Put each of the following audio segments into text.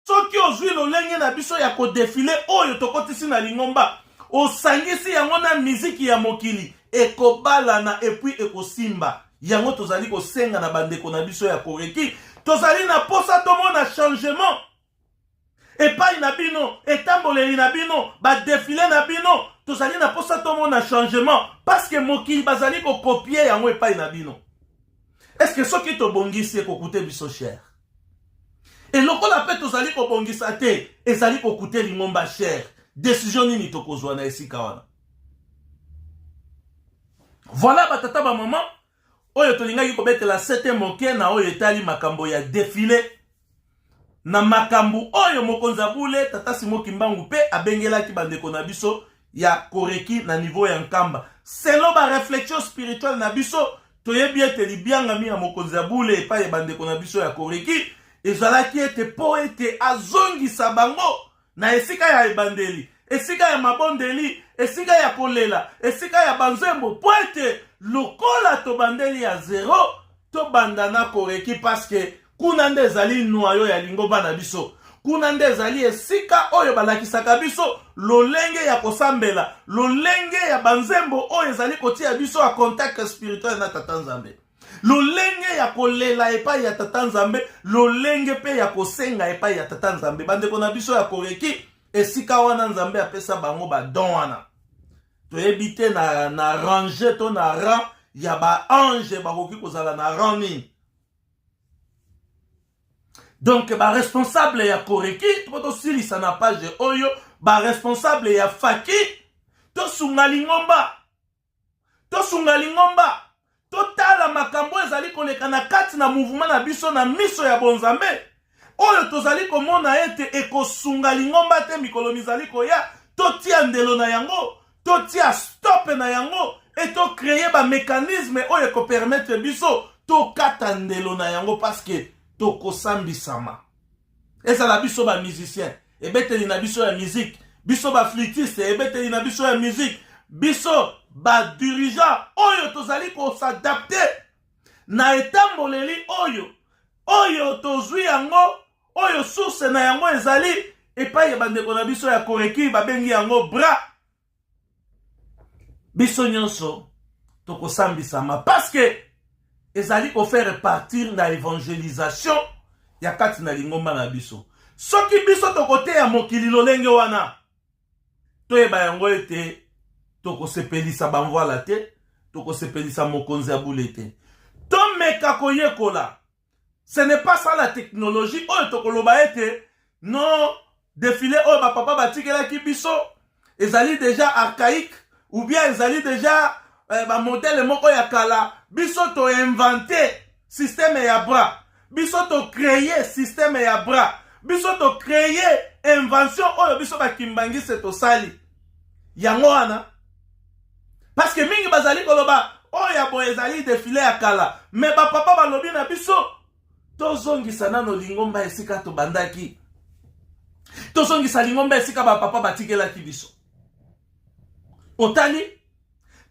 soki ozwi lolenge na biso ya kodefile oyo tokotisi na lingomba osangisi yango na miziki ya mokili ekobalana epuis ekosimba yango tozali kosenga na bandeko na biso ya koreki tozali na posa tomona changement epai na bino etamboleli na bino badefile na bino tozali na posa tomona changement parce que mokili bazali kokopie yango epai na bino. Est-ce que soki tobongisi ekokute biso cher? Et lokola pe tozali kobongisa te ezali kokute lingomba cher. Décision nini tokozwa na esika wana? Voilà batata ba maman oyo tolingaki kobetela sete moke na oyo etali makambo ya défilé na makambo oyo mokonza bule tata Simon Kimbangu pe abengelaki bandeko na biso ya koreki na niveau ya nkamba. Selon ba réflexion spirituelle na biso toyebi ete libiangami ya mokonza bule epai ya bandeko na biso ya koreki ezalaki ete po ete azongisa bango na esika ya ebandeli, esika ya mabondeli, esika ya kolela, esika ya banzembo po ete lokola to bandeli ya zero to bandana koreki parce que kuna nde ezali noyo ya lingomba na biso. Kuna nde ezali esika oyo balakisaka biso lolenge ya kosambela, lolenge ya banzembo oyo ezali kotia biso a contact spirituel na tata Nzambe. Lolenge ya kolela epai ya tata Nzambe, lolenge pe ya kosenga epai ya tata Nzambe. Bandeko na biso ya koreki esika wana Nzambe apesa bango ba don wana. Toyebite na ranger to na rang ya ba ange bakoki kozala na rang nini. Donc ba responsable ya koreki to silisa na page oyo ba responsable ya faki to sunga lingomba totala makambo ezali koleka na kati na mouvement na biso na miso ya bonzambe oyo tozali komona ete ekosunga lingomba te mikolo mizali koya totia ndelo na yango totia stop na yango et to créer ba mécanisme oyo ko permettre biso to kata ndelo na yango parce que tokosambisama. Ezala biso ba musicien ebeteli na biso ya musique, biso ba flûtiste ebeteli na biso ya musique, biso ba dirigeant oyo tozali ko s'adapter na etamboleli oyo tozwi yango oyo source na yango ezali epai ya bandeko na biso ya koreki babengi yango bras. Biso nyonso tokosambisama parce que ezali ko faire partir na évangélisation ya kati na lingomba na biso. Soki biso tokote ya mokili lolenge wana toyeba yango ete tokosepelisa banvoala te, tokosepelisa mokonzi ya bule te. Tomeka koyekola. Ce n'est pas ça la technologie oyo tokoloba ete non défilé oyo ba papa batikelaki biso ezali déjà archaïque ou bien ezali déjà ba modèle moko ya kala. Biso to inventer système ya bras. Biso to créer système ya bras. Biso to créer invention oyo biso bakimbangi se to sali. Yango wana. Parce que mingi bazali koloba oya bo ezali défilé ya kala. Mais ba papa balobi na biso tozongisa nano lingomba esika to bandaki. Tozongisa lingomba esika ba papa batikelaki biso. Otali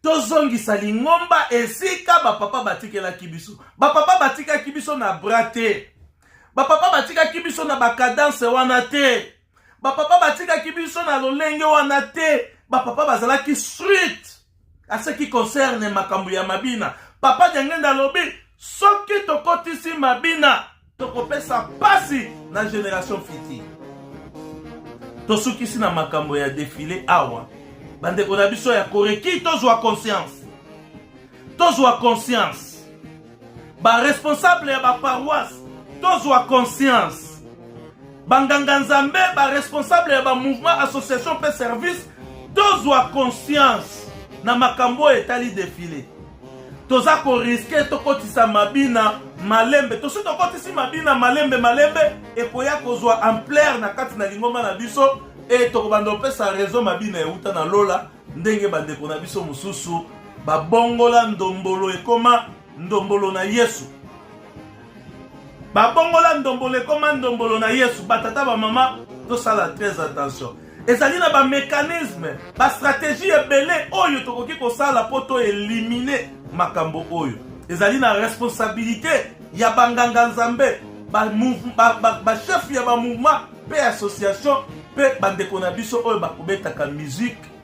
tozongisa lingomba esika ba papa batikelaki biso. Ba papa batikaki biso na brate. Ba papa batikaki biso na ba cadence wana te. Ba papa batikaki biso na lolenge wana te. Ba papa bazalaki strict à ce qui concerne makambu ya mabina. Papa Diangenda lobi soki tokotisi mabina tokopesa pasi na génération fiti. Tosukisi na makambo ya défilé awa. Bandeko na biso ya koreki tozwa conscience. Tozwa conscience. Ba responsable ya ba paroisse tozwa conscience. Banganga Nzambe ba responsable ya ba mouvement association pe service tozwa conscience na makambo etali défilé. Toza ko risquer tokotisa mabina malembe. Tosi tokotisi mabina malembe ekoya kozwa ampleur na kati na lingomba na biso. Et tokobando pesa raison mabina euta na lola ndenge bandeko na biso mususu babongola ndombolo ekoma ndombolo na Yesu. Babongola ndombolo ekoma ndombolo na Yesu. Batata ba mama to sala très attention. Ezali na ba mécanisme, ba stratégie ebele oyo tokoki kosala poto éliminer makambo oyo. Ezali na responsabilité ya banganga Nzambe, ba chef ya ba mouvement pe association pe bandeko na biso oyo bakobetaka musique